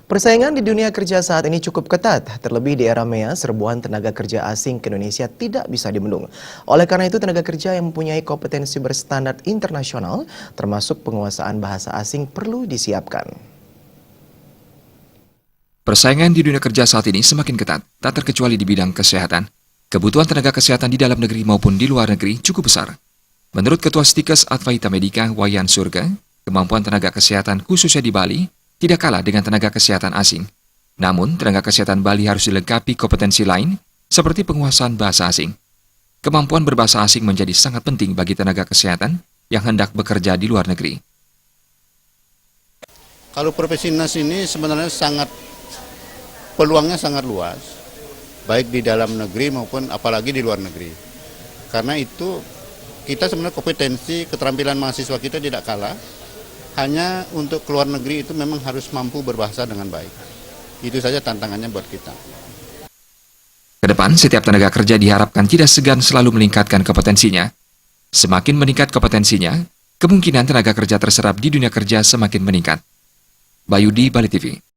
Persaingan di dunia kerja saat ini cukup ketat, terlebih di era MEA, serbuan tenaga kerja asing ke Indonesia tidak bisa dibendung. Oleh karena itu, tenaga kerja yang mempunyai kompetensi berstandar internasional, termasuk penguasaan bahasa asing, perlu disiapkan. Persaingan di dunia kerja saat ini semakin ketat, tak terkecuali di bidang kesehatan. Kebutuhan tenaga kesehatan di dalam negeri maupun di luar negeri cukup besar. Menurut Ketua Stikes Advaita Medica, Wayan Surga, kemampuan tenaga kesehatan khususnya di Bali tidak kalah dengan tenaga kesehatan asing. Namun, tenaga kesehatan Bali harus dilengkapi kompetensi lain seperti penguasaan bahasa asing. Kemampuan berbahasa asing menjadi sangat penting bagi tenaga kesehatan yang hendak bekerja di luar negeri. Kalau profesi nas ini sebenarnya peluangnya sangat luas, baik di dalam negeri maupun apalagi di luar negeri. Karena itu kita sebenarnya kompetensi, keterampilan mahasiswa kita tidak kalah, hanya untuk keluar negeri itu memang harus mampu berbahasa dengan baik. Itu saja tantangannya buat kita. Kedepan, setiap tenaga kerja diharapkan tidak segan selalu meningkatkan kompetensinya. Semakin meningkat kompetensinya, kemungkinan tenaga kerja terserap di dunia kerja semakin meningkat. Bayudi, Bali TV.